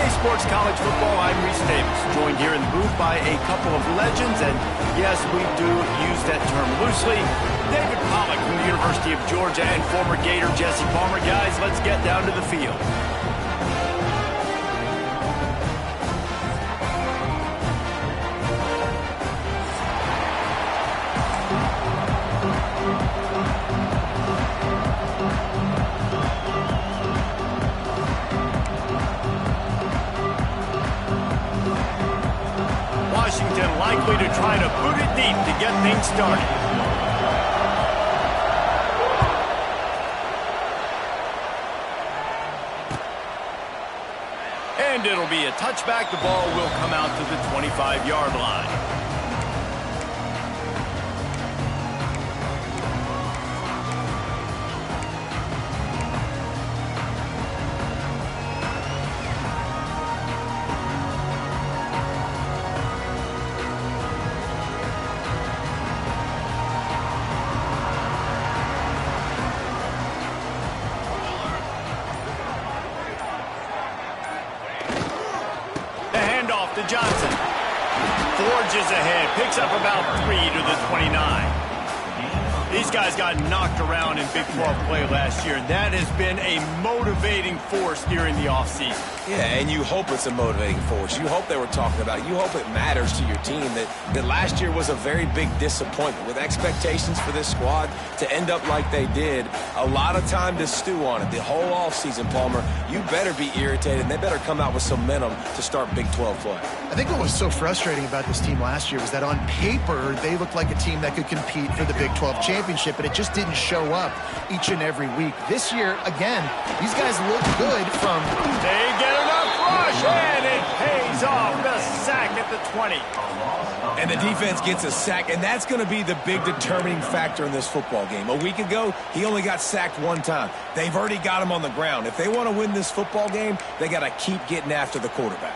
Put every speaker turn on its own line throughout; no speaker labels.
Sports College Football, I'm Reese Davis, joined here in the booth by a couple of legends, and yes, we do use that term loosely. David Pollack from the University of Georgia and former Gator Jesse Palmer. Guys, let's get down to the field. Washington likely to try to boot it deep to get things started. And it'll be a touchback. The ball will come out to the 25-yard line. To Johnson. Forges ahead. Picks up about 3 to the 29. These guys got knocked around in Big 12 play last year. That has been a motivating force during the offseason.
Yeah, and you hope it's a motivating force. You hope they were talking about it. You hope it matters to your team that last year was a very big disappointment. With expectations for this squad to end up like they did, a lot of time to stew on it. The whole offseason, Palmer, you better be irritated, and they better come out with some momentum to start Big 12 play.
I think what was so frustrating about this team last year was that on paper, they looked like a team that could compete for the Big 12 championship, but it just didn't show up each and every week. This year, again, these guys look good from...
They get enough rush, and it pays off. The sack at the 20.
And the defense gets a sack, and that's going to be the big determining factor in this football game. A week ago, he only got sacked one time. They've already got him on the ground. If they want to win this football game, they got to keep getting after the quarterback.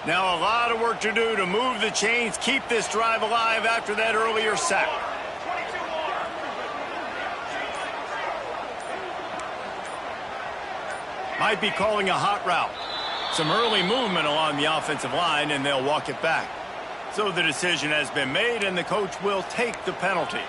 Now a lot of work to do to move the chains, keep this drive alive after that earlier sack. Might be calling a hot route. Some early movement along the offensive line, and they'll walk it back. So the decision has been made, and the coach will take the penalty.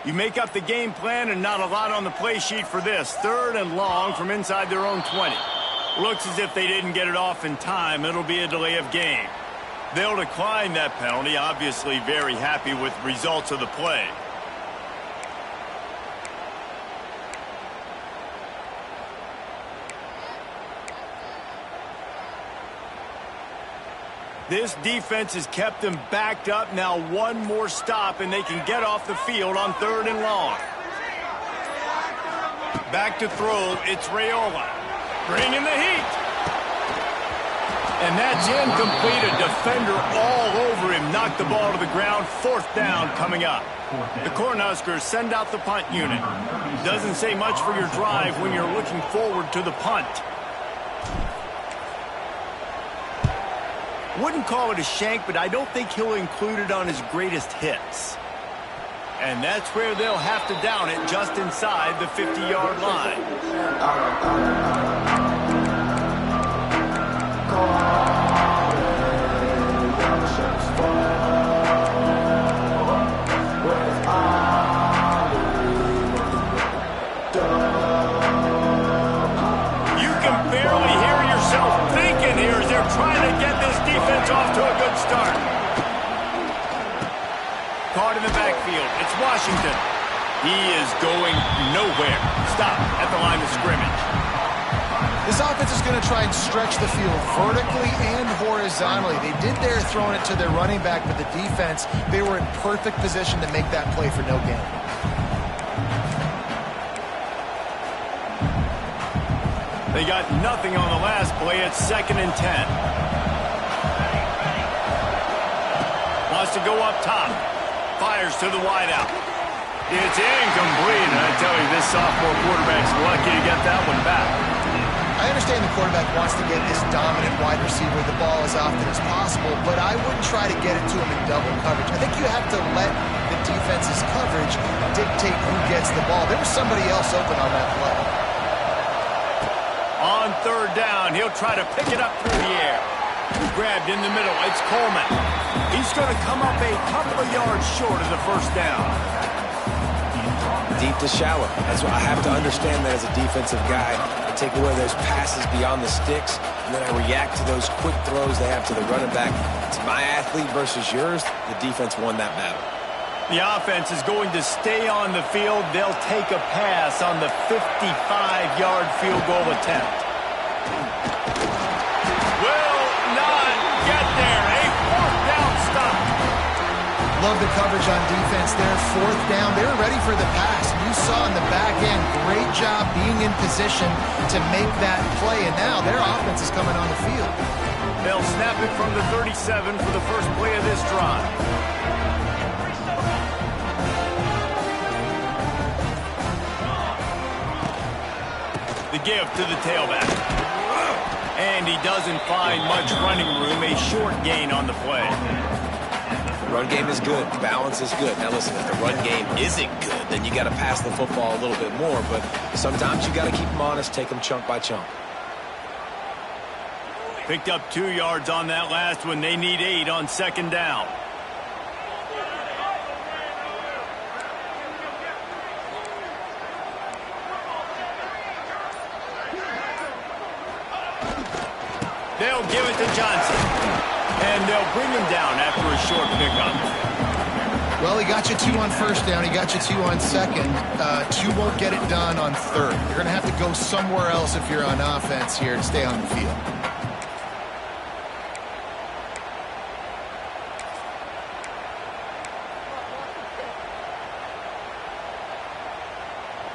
You make up the game plan and not a lot on the play sheet for this. 3rd and long from inside their own 20. Looks as if they didn't get it off in time. It'll be a delay of game. They'll decline that penalty, obviously very happy with the results of the play. This defense has kept them backed up. Now one more stop, and they can get off the field on 3rd and long. Back to throw. It's Raiola. Bringing the heat. And that's incomplete. A defender all over him. Knocked the ball to the ground. 4th down coming up. The Cornhuskers send out the punt unit. Doesn't say much for your drive when you're looking forward to the punt. Wouldn't call it a shank, but I don't think he'll include it on his greatest hits. And that's where they'll have to down it just inside the 50-yard line. You can barely hear yourself thinking here as they're trying to get this defense off to a good start. Caught in the backfield. It's Washington. He is going nowhere. Stop at the line of scrimmage.
This offense is going to try and stretch the field vertically and horizontally. They did there throwing it to their running back, but the defense, they were in perfect position to make that play for no gain.
They got nothing on the last play. It's 2nd and 10. to go up top. Fires to the wideout. It's incomplete. I tell you, this sophomore quarterback's lucky to get that one back.
I understand the quarterback wants to get this dominant wide receiver the ball as often as possible, but I wouldn't try to get it to him in double coverage. I think you have to let the defense's coverage dictate who gets the ball. There was somebody else open on that play.
On third down, he'll try to pick it up through the air. Grabbed in the middle. It's Coleman. He's going to come up a couple of yards short of the first down.
Deep to shallow. That's what I have to understand that as a defensive guy. I take away those passes beyond the sticks, and then I react to those quick throws they have to the running back. It's my athlete versus yours. The defense won that battle.
The offense is going to stay on the field. They'll take a pass on the 55-yard field goal attempt. Will not get there. A fourth down stop.
Love the coverage on defense there. Fourth down. They were ready for the pass. You saw in the back end, great job being in position to make that play. And now their offense is coming on the field.
They'll snap it from the 37 for the first play of this drive. The give to the tailback. And he doesn't find much running room. A short gain on the play.
The run game is good. Balance is good. Now listen, if the run game isn't good, then you got to pass the football a little bit more. But sometimes you got to keep them honest, take them chunk by chunk.
Picked up 2 yards on that last one. They need 8 on second down. They'll give it to Johnson. And they'll bring him down after a short pickup.
Well, he got you 2 on first down. He got you 2 on second. 2 won't get it done on third. You're going to have to go somewhere else if you're on offense here to stay on the field.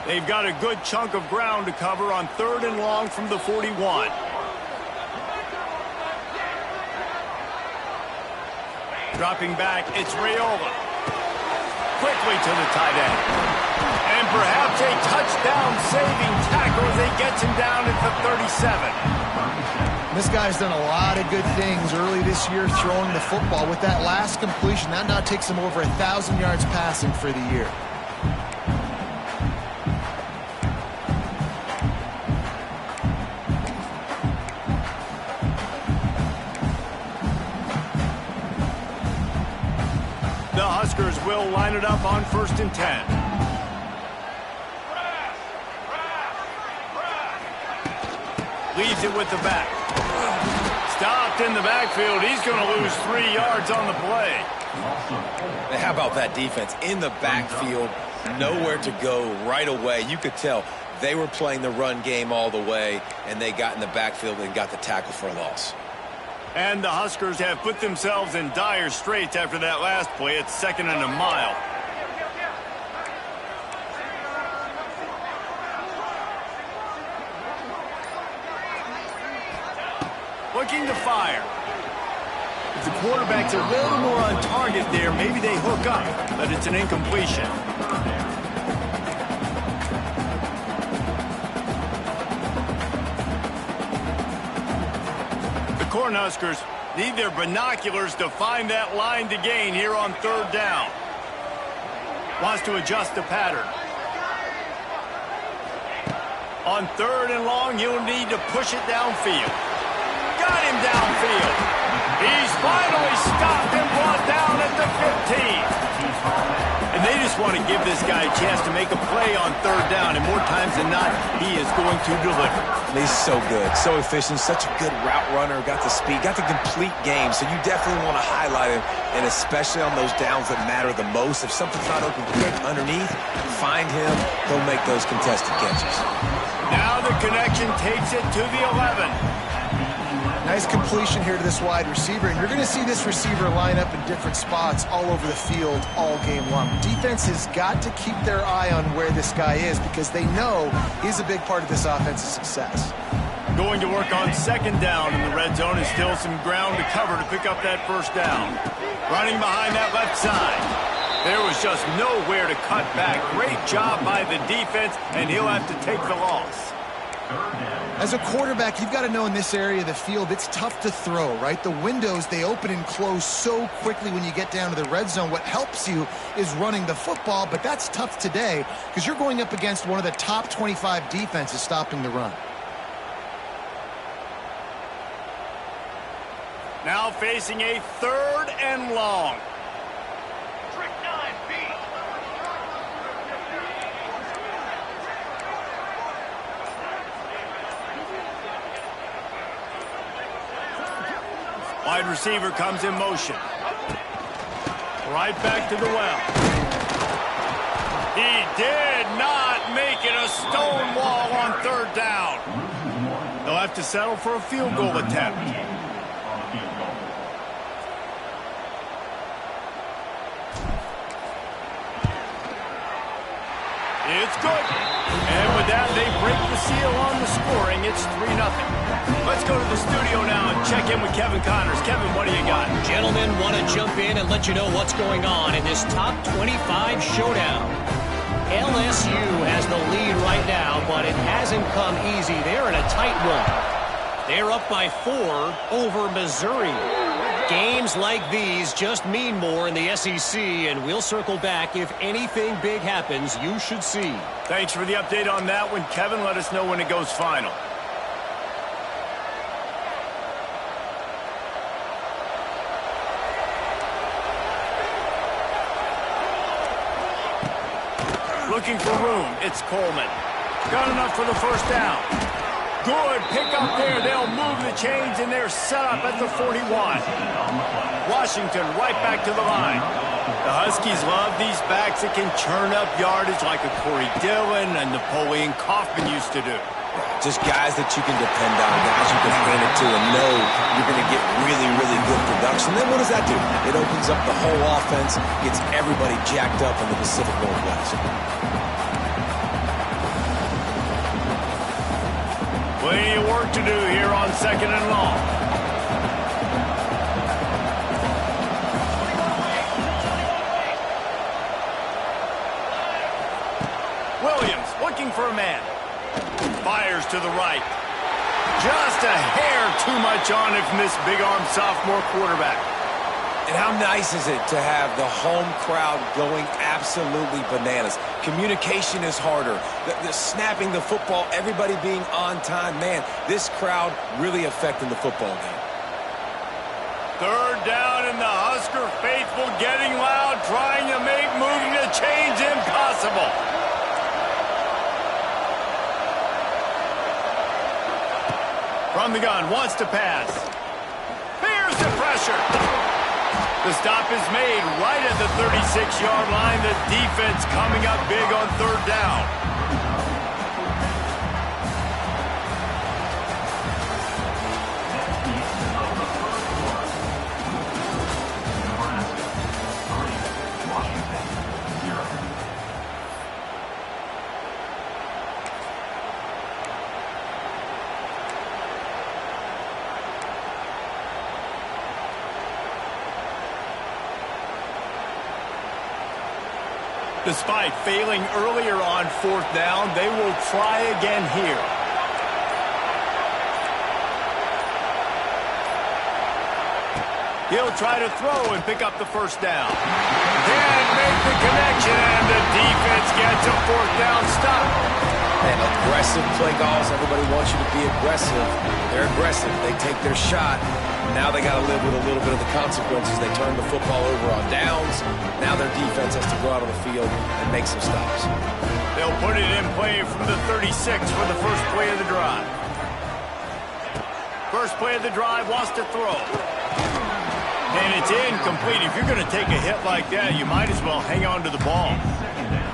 They've got a good chunk of ground to cover on third and long from the 41. Dropping back, it's Raiola. Quickly to the tight end. And perhaps a touchdown-saving tackle as he gets him down at the 37.
This guy's done a lot of good things early this year throwing the football. With that last completion, that now takes him over 1,000 yards passing for the year.
The Huskers will line it up on 1st and 10. Leaves it with the back. Stopped in the backfield. He's going to lose 3 yards on the play.
How about that defense? In the backfield, nowhere to go right away. You could tell they were playing the run game all the way, and they got in the backfield and got the tackle for a loss.
And the Huskers have put themselves in dire straits after that last play. It's 2nd and a mile. Looking to fire. If the quarterback's a little more on target there, maybe they hook up, but it's an incompletion. Cornhuskers need their binoculars to find that line to gain here on third down. Wants to adjust the pattern. On third and long, he'll need to push it downfield. Got him downfield. He's finally stopped and brought down at the 15. And they just want to give this guy a chance to make a play on third down, and more times than not, he is going to deliver.
He's so good, so efficient, such a good route runner, got the speed, got the complete game, so you definitely want to highlight him, and especially on those downs that matter the most. If something's not open quick underneath, find him, he'll make those contested catches.
Now the connection takes it to the 11.
Nice completion here to this wide receiver, and you're going to see this receiver line up in different spots all over the field all game long. Defense has got to keep their eye on where this guy is because they know he's a big part of this offense's success.
Going to work on second down in the red zone, and still some ground to cover to pick up that first down. Running behind that left side. There was just nowhere to cut back. Great job by the defense, and he'll have to take the loss.
As a quarterback, you've got to know in this area of the field, it's tough to throw, right? The windows, they open and close so quickly when you get down to the red zone. What helps you is running the football, but that's tough today because you're going up against one of the top 25 defenses stopping the run.
Now facing a 3rd and long. Wide receiver comes in motion. Right back to the well. He did not make it a stone wall on 3rd down. They'll have to settle for a field goal attempt. It's good. And with that, they break the seal on the scoring. It's 3-0. Let's go to the studio now and check in with Kevin Connors. Kevin, what do you got?
Gentlemen, want to jump in and let you know what's going on in this top 25 showdown. LSU has the lead right now, but it hasn't come easy. They're in a tight one. They're up by 4 over Missouri. Games like these just mean more in the SEC, and we'll circle back if anything big happens you should see.
Thanks for the update on that one, Kevin. Let us know when it goes final. Looking for room. It's Coleman. Got enough for the 1st down. Good pick up there. They'll move the chains, and they're set up at the 41. Washington right back to the line. The Huskies love these backs that can churn up yardage like a Corey Dillon and Napoleon Kaufman used to do.
Just guys that you can depend on, guys you can hand it to and know you're going to get really, really good production. Then what does that do? It opens up the whole offense, gets everybody jacked up in the Pacific Northwest.
Plenty of work to do here on 2nd and long. Williams looking for a man. Fires to the right. Just a hair too much on it from this big-arm sophomore quarterback.
And how nice is it to have the home crowd going absolutely bananas? Communication is harder. The snapping the football, everybody being on time. Man, this crowd really affecting the football game.
3rd down, and the Husker faithful getting loud, trying to make moving the chains impossible. From the gun, wants to pass. Fears the pressure. The stop is made right at the 36-yard line. The defense coming up big on 3rd down. Despite failing earlier on 4th down, they will try again here. He'll try to throw and pick up the 1st down. Then make the connection, and the defense gets a 4th down stop.
And aggressive play calls. Everybody wants you to be aggressive. They're aggressive. They take their shot. Now they got to live with a little bit of the consequences. They turn the football over on downs. Now their defense has to go out on the field and make some stops.
They'll put it in play from the 36 for the first play of the drive. First play of the drive, wants to throw. And it's incomplete. If you're going to take a hit like that, you might as well hang on to the ball.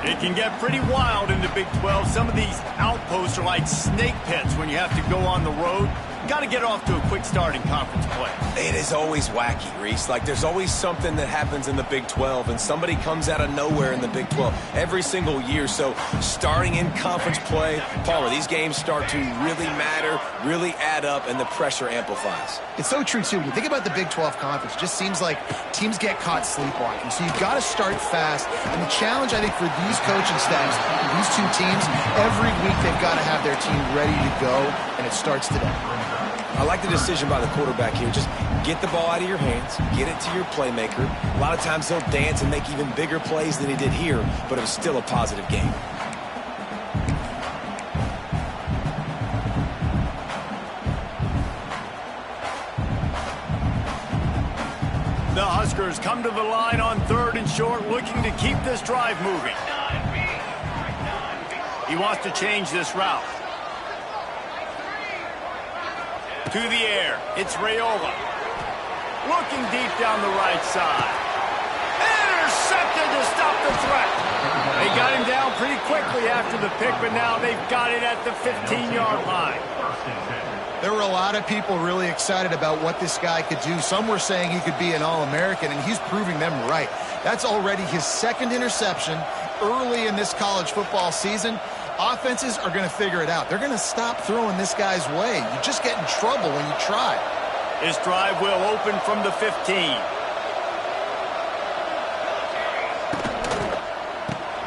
It can get pretty wild in the Big 12. Some of these outposts are like snake pits when you have to go on the road. got to get off to a quick start in conference play.
It is always wacky, Reese. Like, there's always something that happens in the Big 12, and somebody comes out of nowhere in the Big 12 every single year. So starting in conference play, Palmer, these games start to really matter, really add up, and the pressure amplifies.
It's so true, too. When you think about the Big 12 Conference, it just seems like teams get caught sleepwalking. So you've got to start fast. And the challenge, I think, for these coaching staffs, these two teams, every week they've got to have their team ready to go, and it starts today.
I like the decision by the quarterback here. Just get the ball out of your hands, get it to your playmaker. A lot of times he'll dance and make even bigger plays than he did here, but it was still a positive game.
The Huskers come to the line on 3rd and short, looking to keep this drive moving. He wants to change this route. To the air, it's Raiola. Looking deep down the right side. Intercepted to stop the threat. They got him down pretty quickly after the pick, but now they've got it at the 15-yard line.
There were a lot of people really excited about what this guy could do. Some were saying he could be an All-American, and he's proving them right. That's already his 2nd interception early in this college football season. Offenses are going to figure it out. They're going to stop throwing this guy's way. You just get in trouble when you try.
This drive will open from the 15.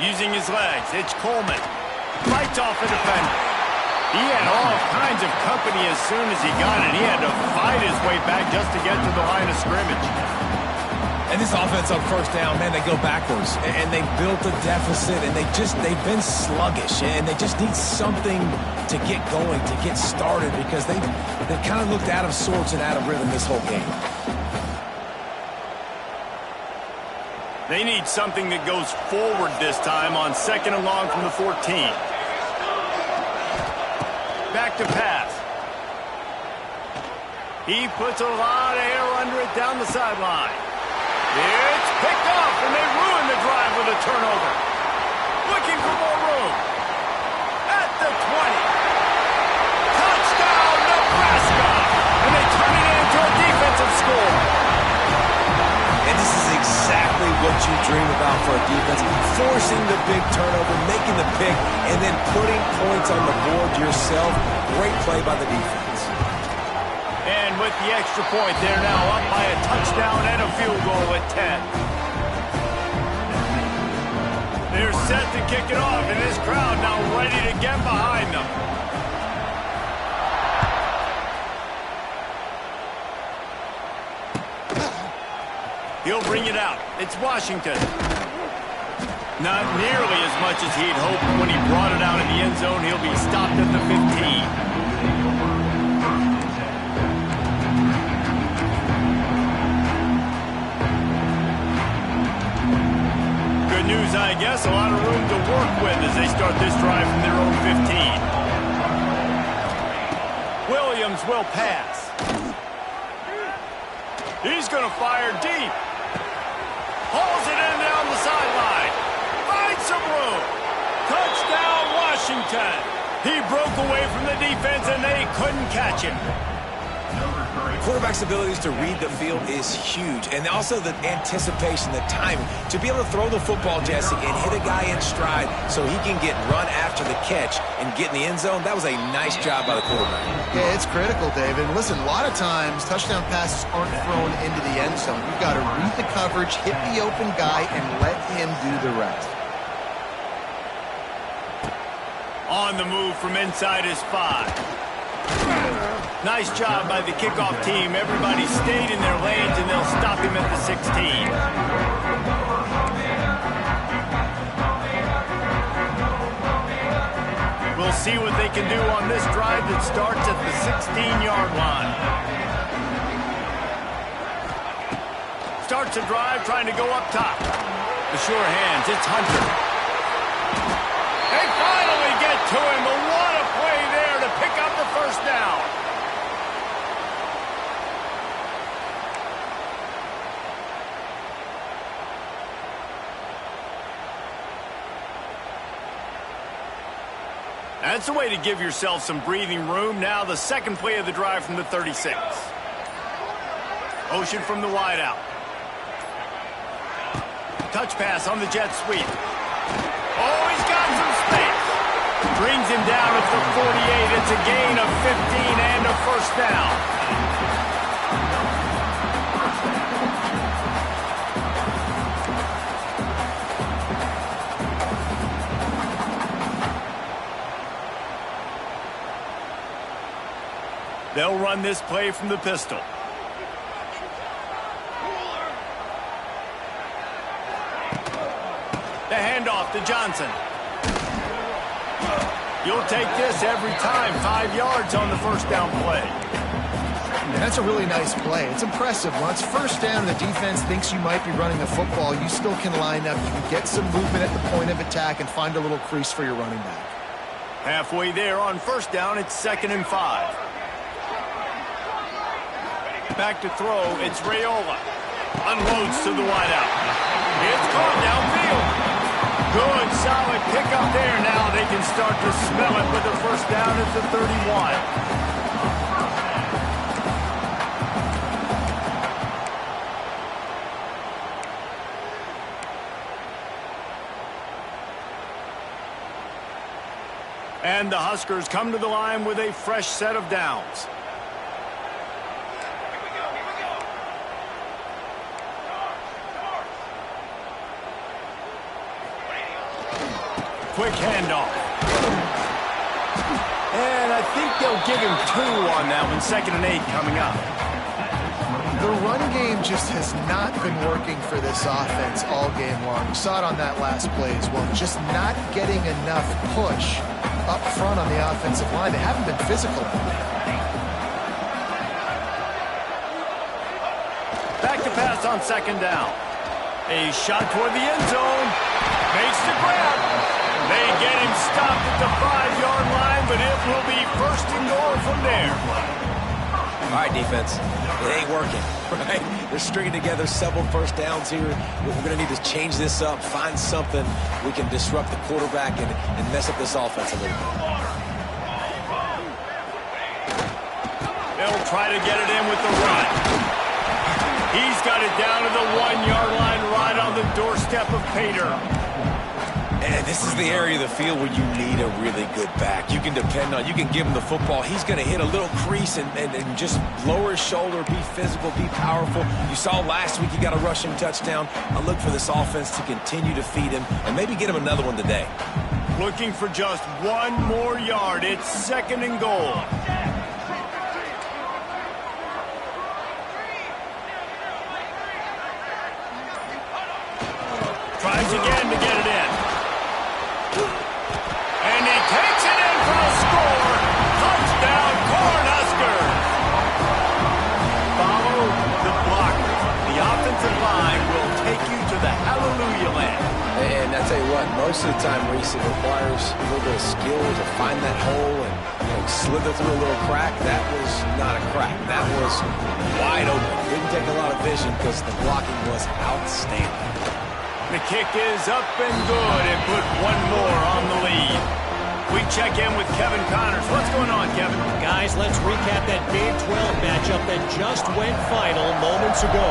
Using his legs, it's Coleman. Fights off the defender. He had all kinds of company as soon as he got it. He had to fight his way back just to get to the line of scrimmage.
And this offense on 1st down, man, they go backwards. And they built a deficit, and they've been sluggish. And they just need something to get going, to get started, because they kind of looked out of sorts and out of rhythm this whole game.
They need something that goes forward this time on 2nd and long from the 14. Back to pass. He puts a lot of air under it down the sideline. It's picked off, and they ruin the drive with a turnover. Looking for more room. At the 20. Touchdown, Nebraska! And they turn it into a defensive score.
And this is exactly what you dream about for a defense. Forcing the big turnover, making the pick, and then putting points on the board yourself. Great play by the defense.
And with the extra point, they're now up by a touchdown and a field goal at 10. They're set to kick it off, and this crowd now ready to get behind them. He'll bring it out. It's Washington. Not nearly as much as he'd hoped when he brought it out in the end zone. He'll be stopped at the 15. Good news, I guess. A lot of room to work with as they start this drive from their own 15. Williams will pass. He's going to fire deep. Hauls it in down the sideline. Finds some room. Touchdown, Washington. He broke away from the defense, and they couldn't catch him.
Quarterback's abilities to read the field is huge, and also the anticipation, the timing. To be able to throw the football, Jesse, and hit a guy in stride so he can get run after the catch and get in the end zone, that was a nice job by the quarterback.
Yeah, it's critical, David. Listen, a lot of times touchdown passes aren't thrown into the end zone. You've got to read the coverage, hit the open guy, and let him do the rest.
On the move from inside his 5. Nice job by the kickoff team. Everybody stayed in their lanes, and they'll stop him at the 16. We'll see what they can do on this drive that starts at the 16-yard line. Starts a drive trying to go up top. The sure hands, it's Hunter. They finally get to him, but what a play there to pick up the 1st down. That's a way to give yourself some breathing room. Now the second play of the drive from the 36. Motion from the wideout. Touch pass on the jet sweep. Oh, he's got some space. Brings him down at the 48. It's a gain of 15 and a first down. They'll run this play from the pistol. The handoff to Johnson. You'll take this every time. 5 yards on the first down play.
And that's a really nice play. It's impressive. Once first down, the defense thinks you might be running the football. You still can line up. You can get some movement at the point of attack and find a little crease for your running back.
Halfway there on first down, it's 2nd and 5. Back to throw, it's Raiola. Unloads to the wideout. It's caught downfield. Good, solid pickup there. Now they can start to smell it with a first down at the 31. And the Huskers come to the line with a fresh set of downs. Quick handoff. And I think they'll give him 2 on that one. 2nd and 8 coming up.
The run game just has not been working for this offense all game long. We saw it on that last play as well. Just not getting enough push up front on the offensive line. They haven't been physical.
Back to pass on 2nd down. A shot toward the end zone. Makes the grab. They get him stopped at the 5-yard line, but it will be 1st and goal from there.
All right, defense. It ain't working, right? They're stringing together several first downs here. We're going to need to change this up, find something we can disrupt the quarterback and mess up this offense a little bit.
They'll try to get it in with the run. He's got it down to the 1-yard line right on the doorstep of Pater.
And this is the area of the field where you need a really good back. You can depend on, you can give him the football. He's going to hit a little crease and just lower his shoulder, be physical, be powerful. You saw last week he got a rushing touchdown. I look for this offense to continue to feed him and maybe get him another one today.
Looking for just 1 more yard. It's 2nd and goal. Tries again to get it in. And he takes it in for a score. Touchdown, Cornhuskers. Follow the blockers. The offensive line will take you to the hallelujah land.
And I tell you what, most of the time, Reese, it requires a little bit of skill to find that hole and slither through a little crack. That was not a crack. That was wide open. Didn't take a lot of vision because the blocking was outstanding.
The kick is up and good and put 1 more on the lead. We check in with Kevin Connors. What's going on, Kevin?
Guys, let's recap that Big 12 matchup that just went final moments ago.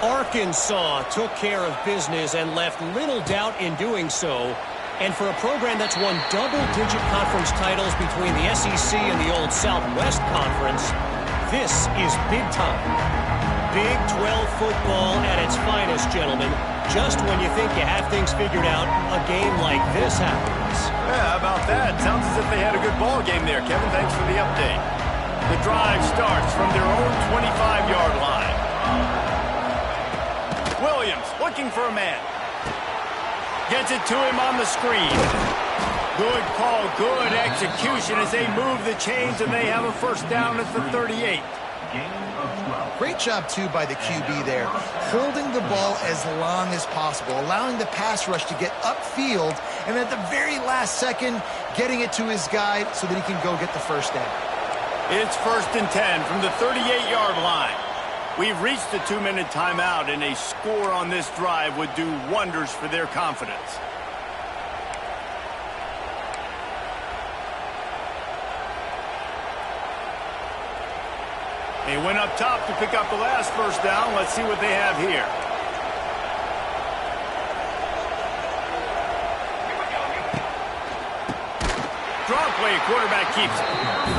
Arkansas took care of business and left little doubt in doing so. And for a program that's won double-digit conference titles between the SEC and the old Southwest Conference, this is big time. Big 12 football at its finest, gentlemen. Just when you think you have things figured out, a game like this happens.
Yeah, how about that? Sounds as if they had a good ball game there, Kevin. Thanks for the update. The drive starts from their own 25-yard line. Williams looking for a man. Gets it to him on the screen. Good call, good execution as they move the chains and they have a first down at the 38.
Great job, too, by the QB there. Holding the ball as long as possible, allowing the pass rush to get upfield, and at the very last second, getting it to his guy so that he can go get the first down.
It's 1st and 10 from the 38-yard line. We've reached the 2-minute timeout, and a score on this drive would do wonders for their confidence. They went up top to pick up the last first down. Let's see what they have here. Draw play, quarterback keeps it.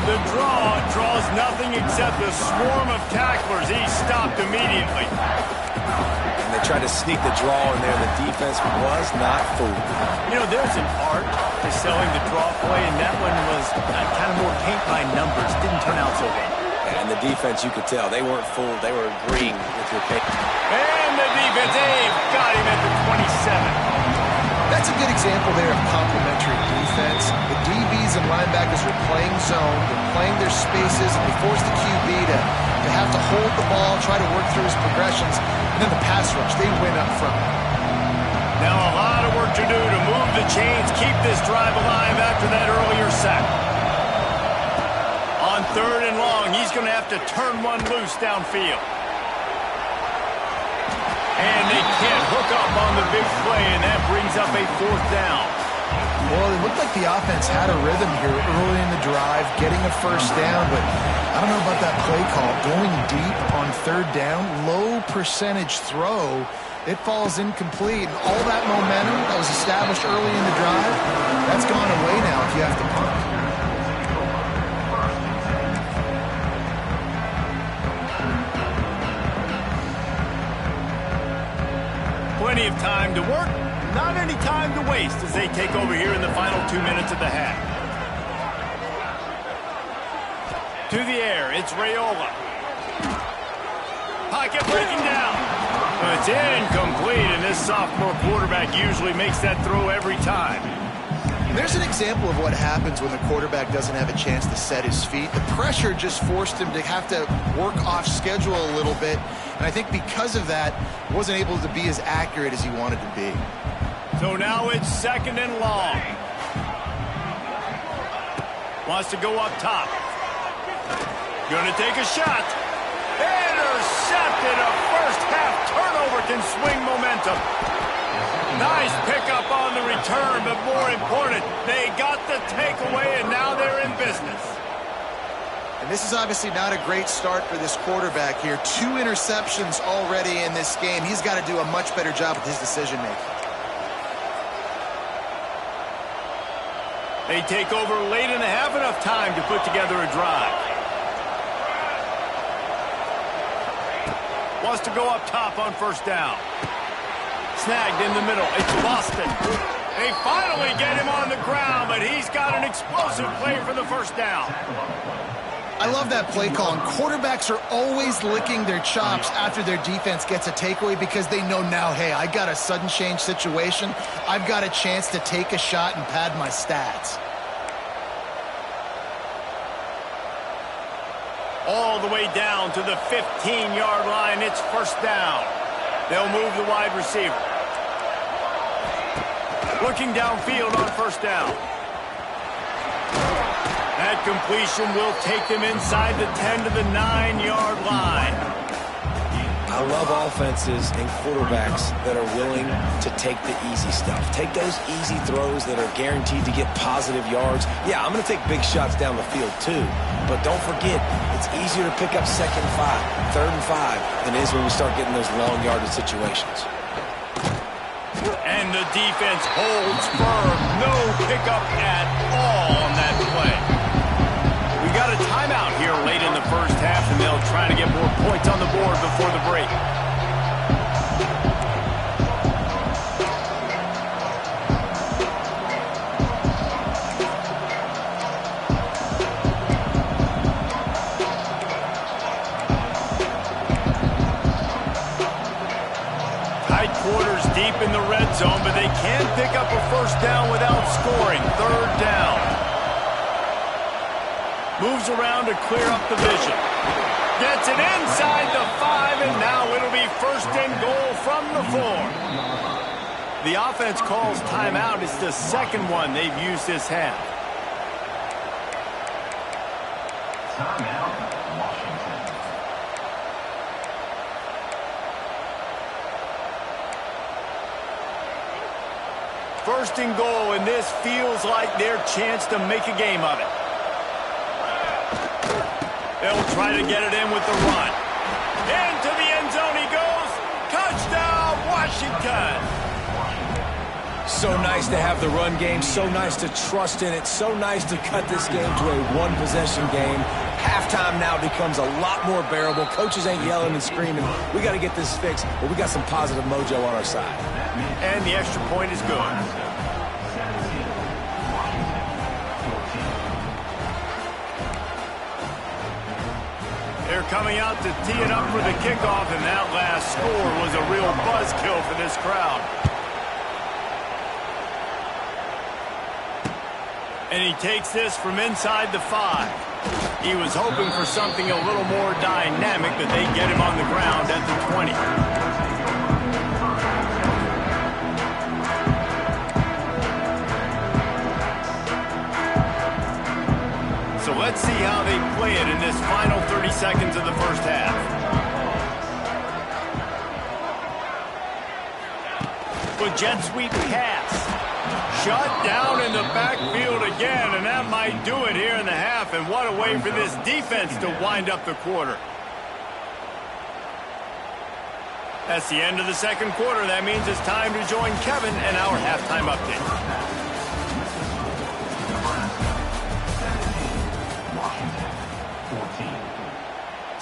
The draw draws nothing except a swarm of tacklers. He's stopped immediately.
And they tried to sneak the draw in there. The defense was not fooled.
You know, there's an art to selling the draw play, and that one was kind of more paint by numbers. Didn't turn out so well.
And the defense, you could tell, they weren't fooled. They were agreeing with your pick.
And the defense, they've got him at the 27.
That's a good example there of complementary defense. The DBs and linebackers are playing zone, they're playing their spaces, and they force the QB to have to hold the ball, try to work through his progressions, and then the pass rush, they win up front.
Now a lot of work to do to move the chains, keep this drive alive after that earlier sack. On 3rd and long, he's going to have to turn one loose downfield. And they can't hook up on the big play, and that brings up a 4th down.
Well, it looked like the offense had a rhythm here early in the drive, getting a first down, but I don't know about that play call. Going deep on 3rd down, low percentage throw, it falls incomplete. And all that momentum that was established early in the drive, that's gone away now if you have to punt.
Plenty of time to work, not any time to waste as they take over here in the final 2 minutes of the half. To the air, it's Raiola. Pocket breaking down. But it's incomplete, and this sophomore quarterback usually makes that throw every time.
There's an example of what happens when the quarterback doesn't have a chance to set his feet. The pressure just forced him to have to work off schedule a little bit. And I think because of that, wasn't able to be as accurate as he wanted to be.
So now it's 2nd and long. Wants to go up top. Going to take a shot. Intercepted. A first half turnover can swing momentum. Nice pickup on the return, but more important, they got the takeaway, and now they're in business.
And this is obviously not a great start for this quarterback here. 2 interceptions already in this game. He's got to do a much better job with his decision-making.
They take over late in the half, enough time to put together a drive. Wants to go up top on 1st down. Snagged in the middle. It's Boston. They finally get him on the ground, but he's got an explosive play for the 1st down.
I love that play call, and quarterbacks are always licking their chops after their defense gets a takeaway because they know now, hey, I got a sudden change situation. I've got a chance to take a shot and pad my stats.
All the way down to the 15-yard line. It's 1st down. They'll move the wide receiver. Looking downfield on 1st down. That completion will take them inside the 10 to the 9-yard line.
I love offenses and quarterbacks that are willing to take the easy stuff. Take those easy throws that are guaranteed to get positive yards. Yeah, I'm going to take big shots down the field too. But don't forget, it's easier to pick up 2nd and 5, 3rd and 5 than it is when we start getting those long yardage situations.
And the defense holds firm. No pickup at all on that play. We got a timeout here late in the 1st half, and they'll try to get more points on the board before the break. Tight quarters deep in the red zone, but they can pick up a 1st down without scoring. 3rd down. Moves around to clear up the vision. Gets it inside the 5, and now it'll be 1st and goal from the 4. The offense calls timeout. It's the 2nd one they've used this half.
Timeout, Washington.
1st and goal, and this feels like their chance to make a game of it. They'll try to get it in with the run. Into the end zone he goes. Touchdown, Washington.
So nice to have the run game, so nice to trust in it, so nice to cut this game to a one-possession game. Halftime now becomes a lot more bearable. Coaches ain't yelling and screaming. We got to get this fixed, but we got some positive mojo on our side.
And the extra point is good. They're coming out to tee it up for the kickoff, and that last score was a real buzzkill for this crowd. And he takes this from inside the 5. He was hoping for something a little more dynamic, but they get him on the ground at the 20. So let's see how they play it in this final 30 seconds of the first half. With jet sweep pass. Shut down in the backfield again, and that might do it here in the half. And what a way for this defense to wind up the quarter. That's the end of the second quarter. That means it's time to join Kevin and our halftime update.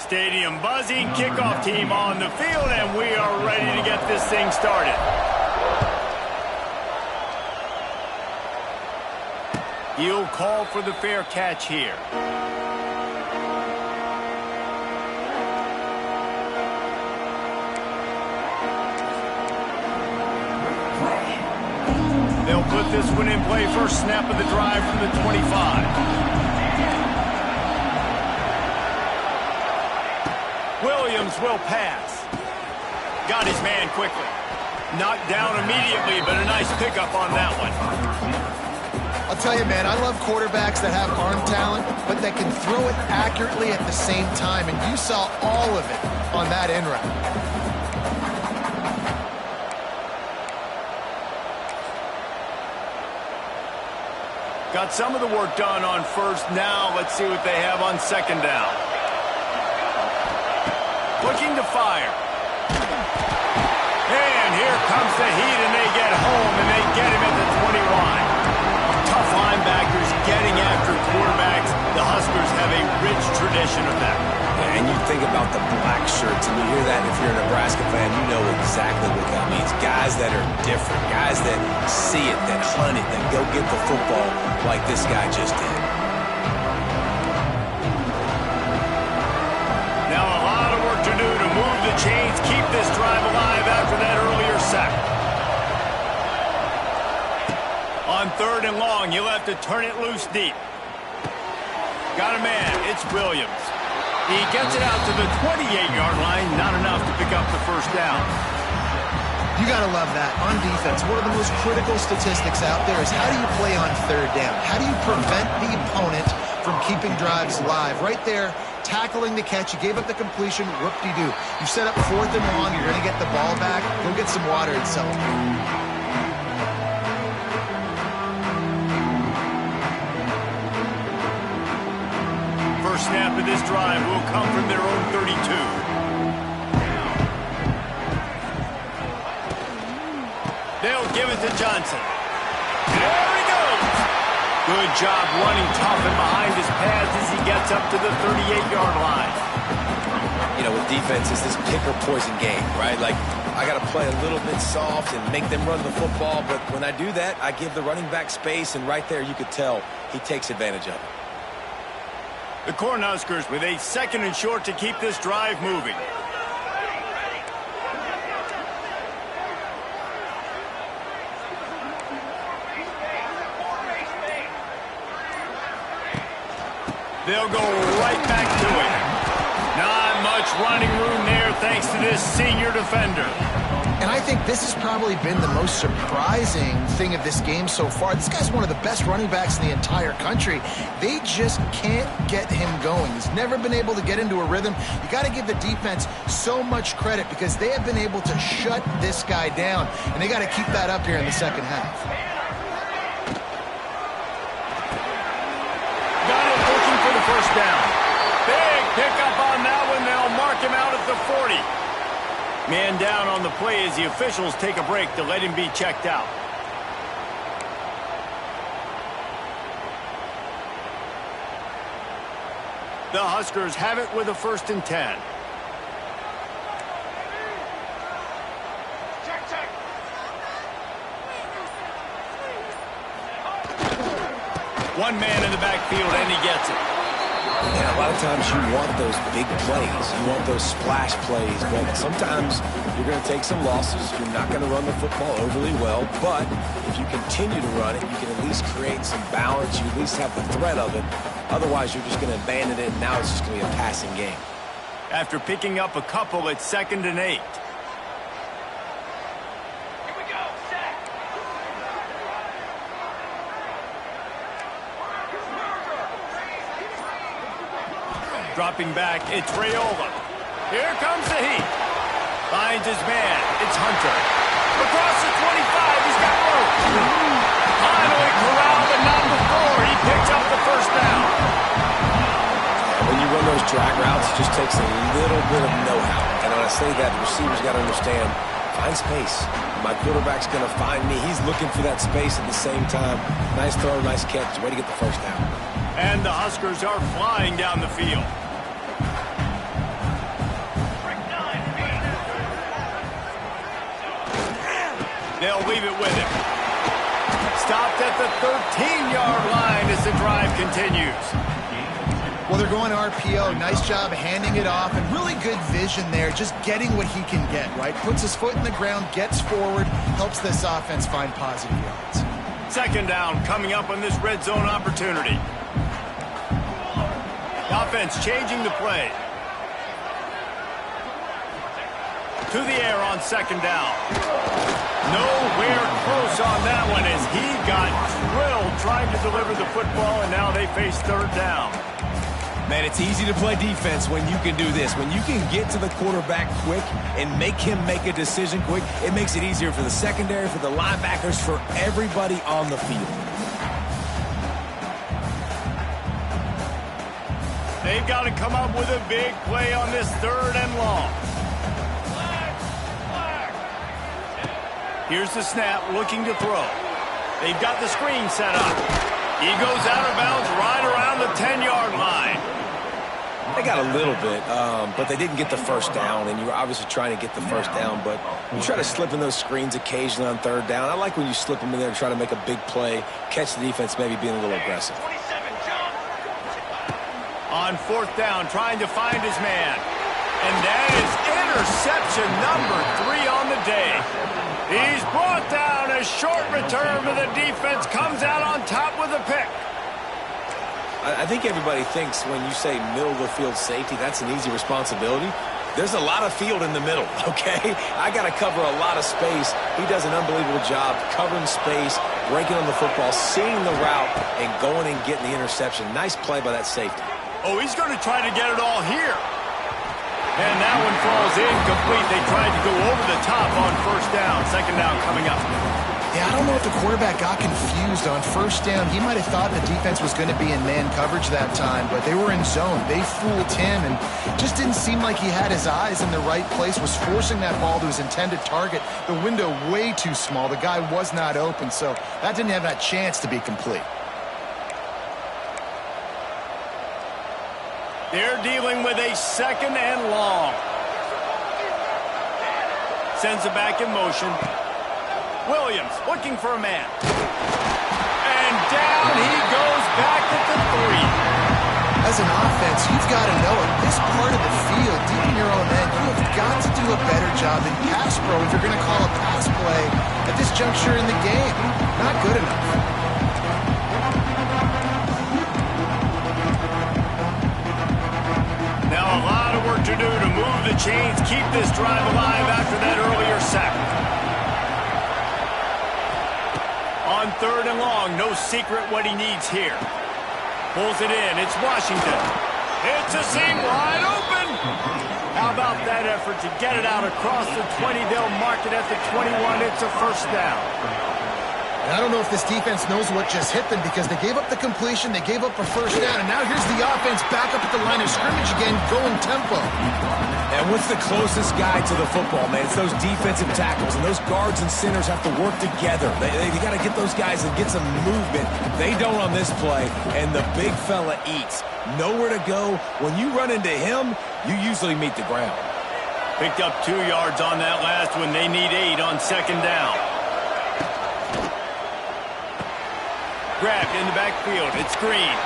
Stadium buzzing, kickoff team on the field, and we are ready to get this thing started. He'll call for the fair catch here. They'll put this one in play. First snap of the drive from the 25. Williams will pass. Got his man quickly. Knocked down immediately, but a nice pickup on that one.
I'll tell you, man, I love quarterbacks that have arm talent, but that can throw it accurately at the same time, and you saw all of it on that end route.
Got some of the work done on first. Now let's see what they have on second down. Looking to fire. And here comes the heat, and they get home, and they get him at the 20 line. Tough linebackers getting after quarterbacks. The Huskers have a rich tradition of that.
Yeah, and you think about the black shirts, and you hear that if you're a Nebraska fan, you know exactly what that means. Guys that are different, guys that see it, that hunt it, that go get the football like this guy just did.
Now a lot of work to do to move the chains, keep this drive alive after that earlier sack. On third and long, he'll have to turn it loose deep. Got a man. It's Williams. He gets it out to the 28-yard line. Not enough to pick up the first down.
You got to love that. On defense, one of the most critical statistics out there is how do you play on third down? How do you prevent the opponent from keeping drives alive? Right there, tackling the catch. You gave up the completion. Whoop-de-doo. You set up fourth and long. You're going to get the ball back. Go get some water and celebrate.
First snap of this drive will come from their own 32. They'll give it to Johnson. There he goes. Good job running tough and behind his pads as he gets up to the 38-yard line.
You know, with defense, it's this pick or poison game, right? Like, I got to play a little bit soft and make them run the football, but when I do that, I give the running back space, and right there you could tell he takes advantage of it.
The Cornhuskers with a second and short to keep this drive moving. They'll go right back to it. Not much running room there thanks to this senior defender.
And I think this has probably been the most surprising thing of this game so far. This guy's one of the best running backs in the entire country. They just can't get him going. He's never been able to get into a rhythm. You got to give the defense so much credit because they have been able to shut this guy down, and they got to keep that up here in the second half. Got
it looking for the first down. Big 40. Man down on the play as the officials take a break to let him be checked out. The Huskers have it with a 1st and 10. One man in the backfield, and he gets it.
Yeah, a lot of times you want those big plays. You want those splash plays, but sometimes you're going to take some losses. You're not going to run the football overly well, but if you continue to run it, you can at least create some balance. You at least have the threat of it. Otherwise, you're just going to abandon it, and now it's just going to be a passing game.
After picking up a couple, it's 2nd and 8. Dropping back, it's Raiola. Here comes the heat. Finds his man. It's Hunter. Across the 25, he's got room. Finally corralled, but not before. He picks up the 1st down.
When you run those drag routes, it just takes a little bit of know-how. And when I say that, the receiver's got to understand, find space. My quarterback's going to find me. He's looking for that space at the same time. Nice throw, nice catch. Way to get the 1st down.
And the Huskers are flying down the field. They'll leave it with him. Stopped at the 13-yard line as the drive continues.
Well, they're going RPO. Nice job handing it off, and really good vision there, just getting what he can get, right? Puts his foot in the ground, gets forward, helps this offense find positive yards.
2nd down coming up on this red zone opportunity. Offense changing the play. To the air on 2nd down. Nowhere close on that one as he got drilled trying to deliver the football, and now they face 3rd down.
Man, it's easy to play defense when you can do this. When you can get to the quarterback quick and make him make a decision quick, it makes it easier for the secondary, for the linebackers, for everybody on the field.
They've got to come up with a big play on this 3rd and long. Here's the snap, looking to throw. They've got the screen set up. He goes out of bounds right around the 10-yard line.
They got a little bit, but they didn't get the 1st down, and you were obviously trying to get the 1st down, but you try to slip in those screens occasionally on 3rd down. I like when you slip them in there and try to make a big play, catch the defense maybe being a little aggressive.
On 4th down, trying to find his man. And that is interception number 3 on the day. He's brought down. A short return, but the defense comes out on top with a pick.
I think everybody thinks when you say middle of the field safety, that's an easy responsibility. There's a lot of field in the middle, okay? I got to cover a lot of space. He does an unbelievable job covering space, breaking on the football, seeing the route, and going and getting the interception. Nice play by that safety.
Oh, he's going to try to get it all here. And that one falls incomplete. They tried to go over the top on 1st down. 2nd down coming up.
Yeah, I don't know if the quarterback got confused on 1st down. He might have thought the defense was going to be in man coverage that time, but they were in zone. They fooled him, and just didn't seem like he had his eyes in the right place, was forcing that ball to his intended target. The window way too small. The guy was not open, so that didn't have that chance to be complete.
They're dealing with a 2nd and long. Sends it back in motion. Williams looking for a man. And down he goes back at the 3.
As an offense, you've got to know at this part of the field, deep in your own end, you have got to do a better job in pass pro if you're going to call a pass play at this juncture in the game. Not good enough.
Now a lot of work to do to move the chains, keep this drive alive after that earlier sack. On 3rd and long, no secret what he needs here. Pulls it in, it's Washington. It's a seam wide open. How about that effort to get it out across the 20? They'll mark it at the 21. It's a 1st down.
And I don't know if this defense knows what just hit them because they gave up the completion, they gave up a 1st down, and now here's the offense back up at the line of scrimmage again, going tempo.
And what's the closest guy to the football, man? It's those defensive tackles, and those guards and centers have to work together. They got to get those guys and get some movement. They don't on this play, and the big fella eats. Nowhere to go. When you run into him, you usually meet the ground.
Picked up 2 yards on that last one. They need 8 on second down. Grabbed in the backfield. It's Green.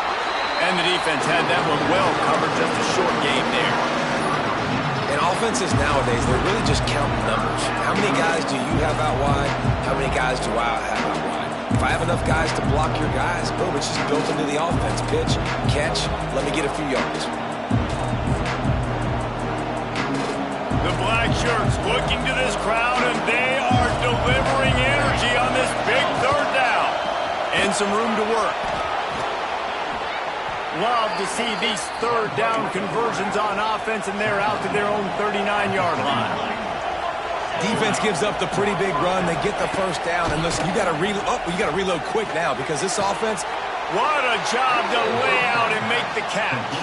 And the defense had that one well covered. Just a short game there.
In offenses nowadays, they're really just counting numbers. How many guys do you have out wide? How many guys do I have out wide? If I have enough guys to block your guys, boom, it's just built into the offense. Pitch, catch, let me get a few yards.
The black shirts looking to this crowd, and they are delivering energy on this big third down. And some room to work. Love to see these third down conversions on offense, and they're out to their own 39-yard line.
Defense gives up the pretty big run. They get the first down, and listen, you got to reload quick now because this offense.
What a job to lay out and make the catch.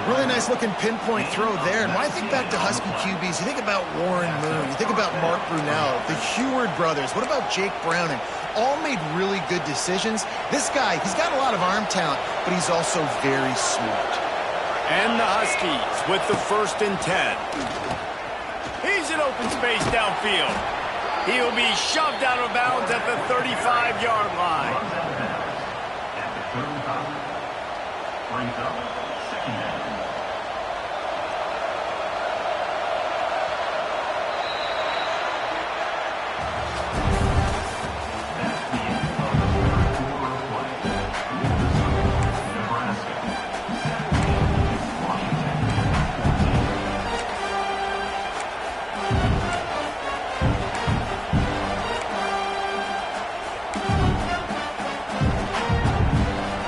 Really nice looking pinpoint throw there. And when I think back to Husky QBs, you think about Warren Moon, you think about Mark Brunell, the Heward brothers. What about Jake Browning? All made really good decisions. This guy, he's got a lot of arm talent, but he's also very smart.
And the Huskies with the 1st and 10. He's in open space downfield. He'll be shoved out of bounds at the 35-yard line.
Brings up second down. That's the end of the third quarter of play. Nebraska 7, Washington
14.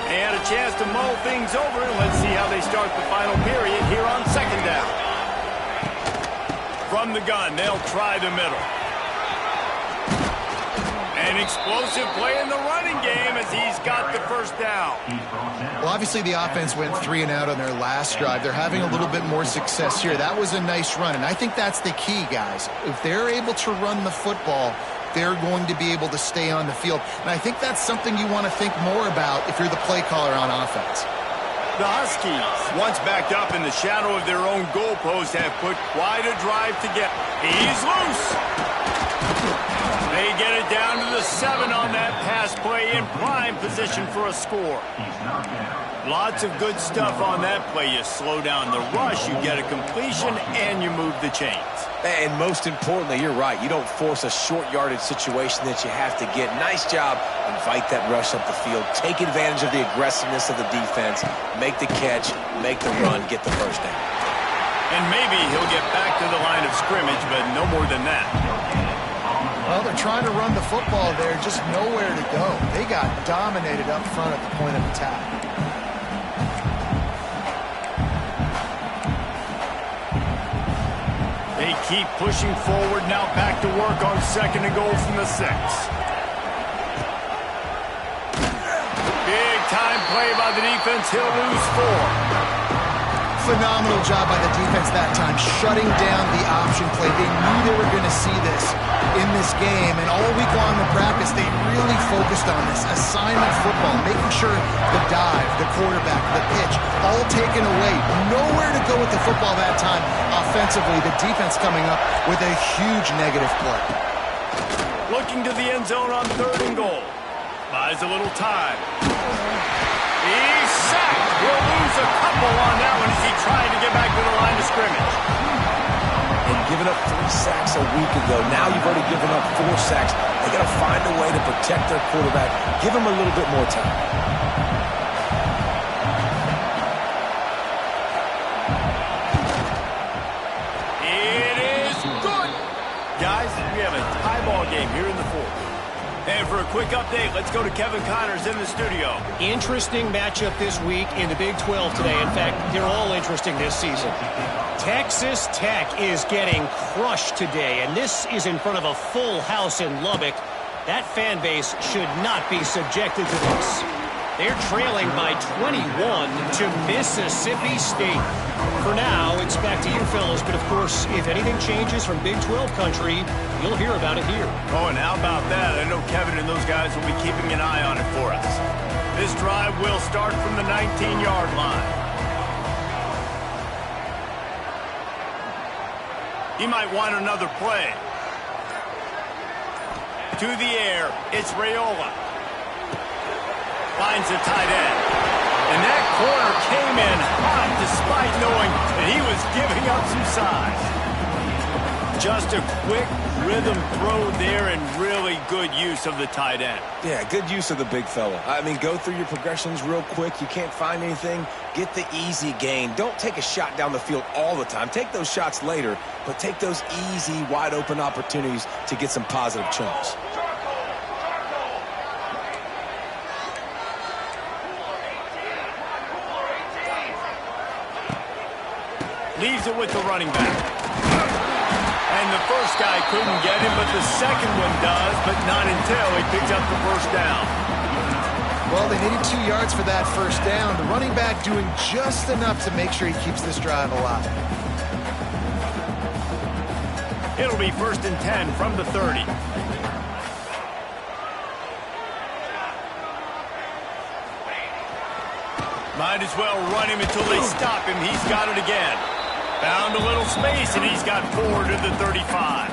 They had a chance to mull things over. Let's see how they start the final period here on second down. From the gun, they'll try the middle. An explosive play in the running game as he's got the first down.
Well, obviously the offense went 3 and out on their last drive. They're having a little bit more success here. That was a nice run, and I think that's the key, guys. If they're able to run the football, they're going to be able to stay on the field. And I think that's something you want to think more about if you're the play caller on offense.
The Huskies, once backed up in the shadow of their own goalpost, have put quite a drive together. He's loose. They get it down to the 7 on that pass play in prime position for a score. Lots of good stuff on that play. You slow down the rush, you get a completion, and you move the chains.
And most importantly, you're right. You don't force a short yardage situation that you have to get. Nice job. Invite that rush up the field. Take advantage of the aggressiveness of the defense. Make the catch. Make the run. Get the first down.
And maybe he'll get back to the line of scrimmage, but no more than that.
Well, they're trying to run the football there. Just nowhere to go. They got dominated up front at the point of attack.
They keep pushing forward, now back to work on second and goal from the 6. Big time play by the defense. He'll lose 4.
Phenomenal job by the defense that time, shutting down the option play. They knew they were going to see this in this game, and all week long in practice, they really focused on this assignment football, making sure the dive, the quarterback, the pitch, all taken away. Nowhere to go with the football that time offensively. The defense coming up with a huge negative play.
Looking to the end zone on third and goal. Buys a little time. He's sacked. He'll lose a couple on that one as he tried to get back to the line of scrimmage.
And giving up 3 sacks a week ago. Now you've already given up 4 sacks. They got to find a way to protect their quarterback. Give him a little bit more time.
It is good. Guys, we have a tie ball game here in the 4th. And for a quick update, let's go to Kevin Connors in the studio.
Interesting matchup this week in the Big 12 today. In fact, they're all interesting this season. Texas Tech is getting crushed today, and this is in front of a full house in Lubbock. That fan base should not be subjected to this. They're trailing by 21 to Mississippi State. For now, it's back to you fellas, but of course, if anything changes from Big 12 country, you'll hear about it here.
Oh, and how about that? I know Kevin and those guys will be keeping an eye on it for us. This drive will start from the 19-yard line. He might want another play. To the air, it's Raiola. Finds the tight end. And that corner came in hot despite knowing that he was giving up some size. Just a quick rhythm throw there and really good use of the tight end.
Yeah, good use of the big fella. I mean, go through your progressions real quick. You can't find anything. Get the easy gain. Don't take a shot down the field all the time. Take those shots later, but take those easy, wide-open opportunities to get some positive chunks.
Leaves it with the running back. And the first guy couldn't get him, but the second one does, but not until he picks up the first down.
Well, they needed 2 yards for that first down. The running back doing just enough to make sure he keeps this drive alive.
It'll be 1st and 10 from the 30. Might as well run him until they stop him. He's got it again. Found a little space, and he's got 4 to the 35.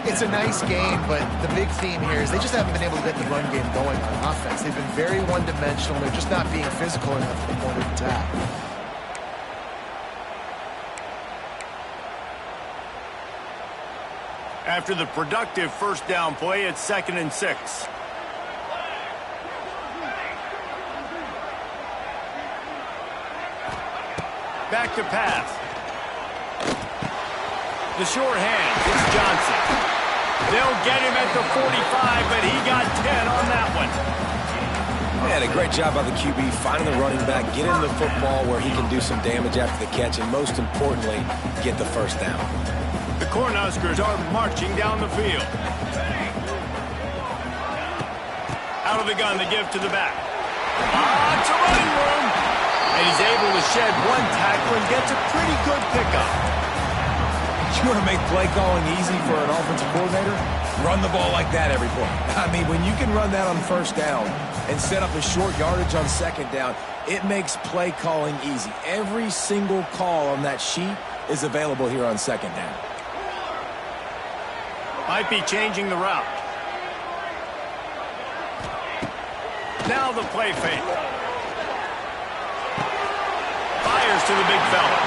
It's a nice game, but the big theme here is they just haven't been able to get the run game going on offense. They've been very one-dimensional. They're just not being physical enough at the point of attack.
After the productive first down play, it's 2nd and 6. Back to pass. The short hand, it's Johnson. They'll get him at the 45, but he got 10 on that one.
Man, a great job by the QB finding the running back, getting the football where he can do some damage after the catch, and most importantly, get the first down.
The Cornhuskers are marching down the field. Out of the gun, they give to the back. Lots of running room. And he's able to shed one tackle and gets a pretty good pickup.
You want to make play calling easy for an offensive coordinator? Run the ball like that every play. I mean, when you can run that on first down and set up a short yardage on second down, it makes play calling easy. Every single call on that sheet is available here on second down.
Might be changing the route. Now the play fake. Fires to the big fella.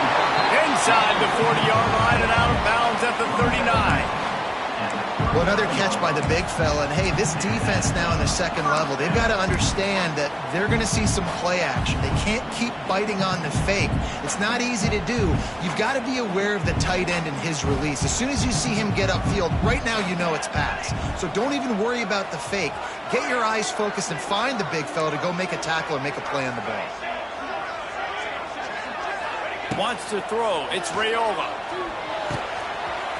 Inside the 40-yard line and out of bounds at the 39.
Well, another catch by the big fella. And, hey, this defense now in the second level, they've got to understand that they're going to see some play action. They can't keep biting on the fake. It's not easy to do. You've got to be aware of the tight end and his release. As soon as you see him get upfield, right now you know it's pass. So don't even worry about the fake. Get your eyes focused and find the big fella to go make a tackle or make a play on the ball.
Wants to throw. It's Raiola.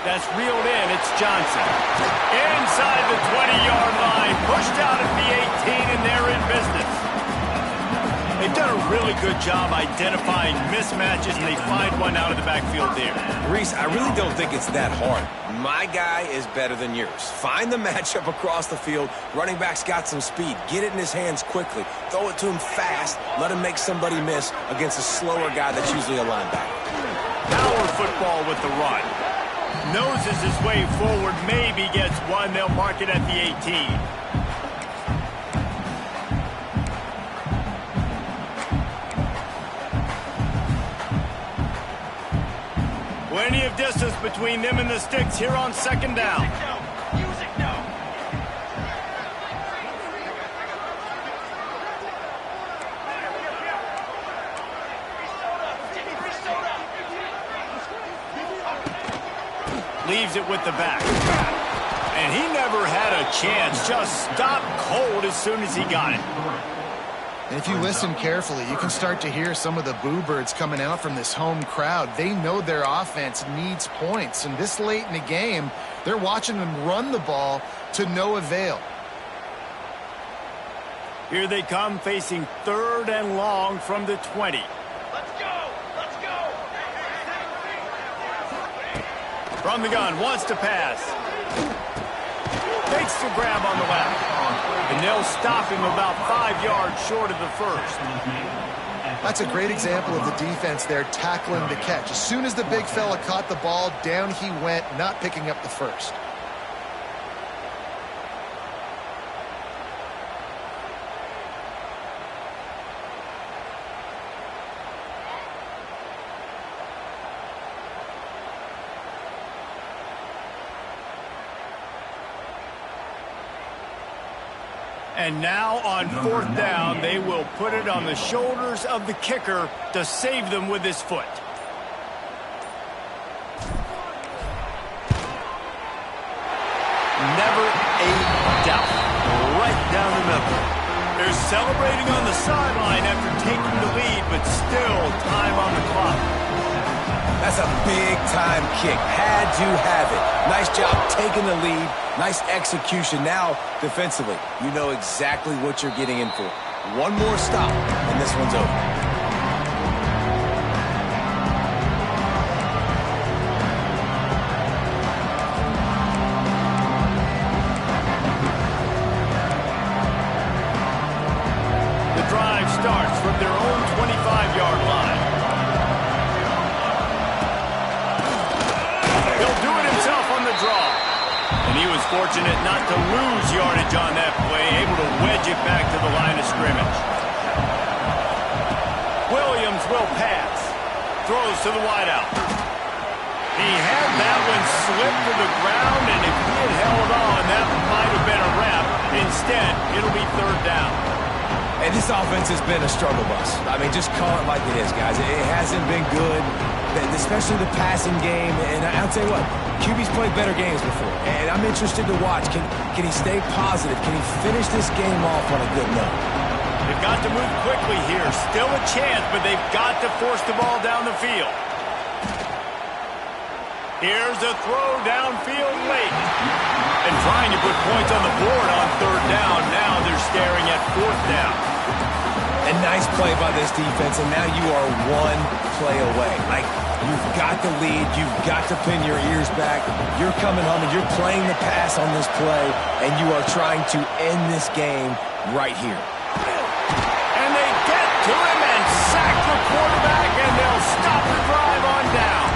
That's reeled in. It's Johnson. Inside the 20-yard line. Pushed out at the 18, and they're in business. They've done a really good job identifying mismatches, and they find one out of the backfield there.
Reese, I really don't think it's that hard. My guy is better than yours. Find the matchup across the field. Running back's got some speed. Get it in his hands quickly. Throw it to him fast. Let him make somebody miss against a slower guy that's usually a linebacker.
Power football with the run. Noses his way forward. Maybe gets one. They'll mark it at the 18. Plenty of distance between them and the sticks here on second down. Leaves it with the back. And he never had a chance. Just stopped cold as soon as he got it.
And if you listen carefully, you can start to hear some of the boo birds coming out from this home crowd. They know their offense needs points. And this late in the game, they're watching them run the ball to no avail.
Here they come facing 3rd and long from the 20.
Let's go! Let's go!
From the gun, wants to pass. Takes the grab on the left. And they'll stop him about 5 yards short of the first.
That's a great example of the defense there tackling the catch. As soon as the big fella caught the ball, down he went, not picking up the first.
And now on 4th down, they will put it on the shoulders of the kicker to save them with his foot. Never a doubt. Right down the middle. They're celebrating on the sideline after taking the lead, but still time on the clock.
That's a big-time kick. Had to have it. Nice job taking the lead. Nice execution. Now, defensively, you know exactly what you're getting in for. One more stop, and this one's over.
The drive starts from their own 25-yard line. He'll do it himself on the draw. And he was fortunate not to lose yardage on that play, able to wedge it back to the line of scrimmage. Williams will pass. Throws to the wideout. He had that one slip to the ground, and if he had held on, that might have been a wrap. Instead, it'll be 3rd down.
And this offense has been a struggle bus. I mean, just call it like it is, guys. It hasn't been good, especially the passing game. And I'll tell you what, QB's played better games before. And I'm interested to watch. Can he stay positive? Can he finish this game off on a good note?
They've got to move quickly here. Still a chance, but they've got to force the ball down the field. Here's a throw downfield late. And trying to put points on the board on 3rd down. Now they're staring at 4th down.
A nice play by this defense, and now you are one play away. Like, you've got the lead. You've got to pin your ears back. You're coming home, and you're playing the pass on this play, and you are trying to end this game right here.
And they get to him and sack the quarterback, and they'll stop the drive on down.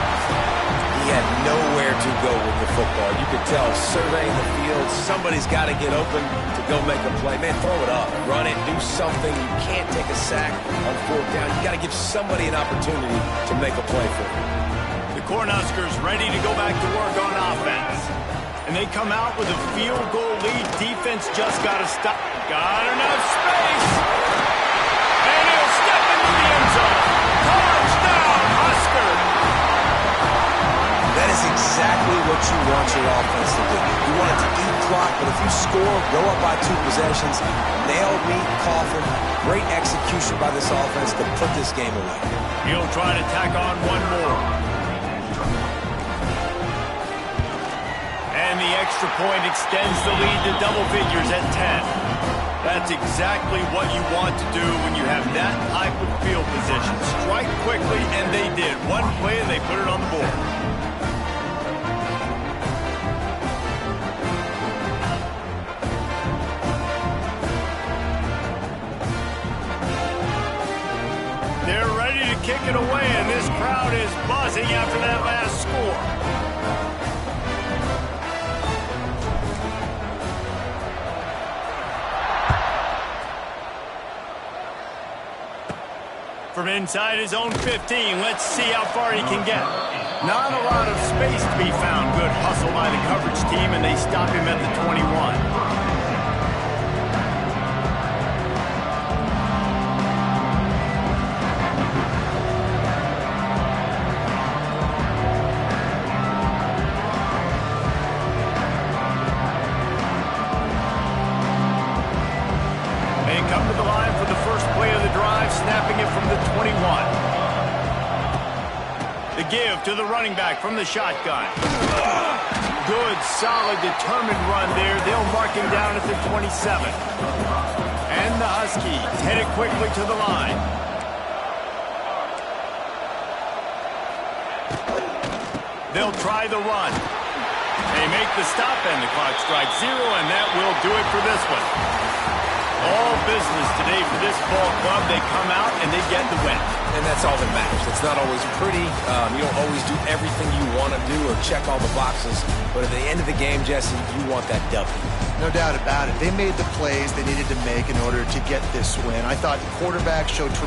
He had nowhere to go with the football. You could tell, surveying the field, somebody's got to get open to go make a play. Man, throw it up, run it, do something. You can't take a sack on 4th down. You got to give somebody an opportunity to make a play for you.
The Cornhuskers ready to go back to work on offense. And they come out with a field goal lead. Defense just got to stop. Got enough space. And he'll step into the end zone. Touchdown, Husker.
That is exactly what you want your offense to do. You want it to eat clock, but if you score, go up by 2 possessions, nail meet, coffin, great execution by this offense to put this game away.
He'll try to tack on one more. And the extra point extends the lead to double figures at 10. That's exactly what you want to do when you have that type of field position. Strike quickly, and they did. One play, and they put it on the board. They're ready to kick it away, and this crowd is buzzing after that last score. From inside his own 15, let's see how far he can get. Not a lot of space to be found. Good hustle by the coverage team, and they stop him at the 21. Snapping it from the 21. The give to the running back from the shotgun. Good, solid, determined run there. They'll mark him down at the 27. And the Huskies headed quickly to the line. They'll try the run. They make the stop, and the clock strikes 0, and that will do it for this one. All business today for this ball club. They come out, and they get the win.
And that's all that matters. It's not always pretty. You don't always do everything you want to do or check all the boxes. But at the end of the game, Jesse, you want that W.
No doubt about it. They made the plays they needed to make in order to get this win. I thought the quarterback showed tremendous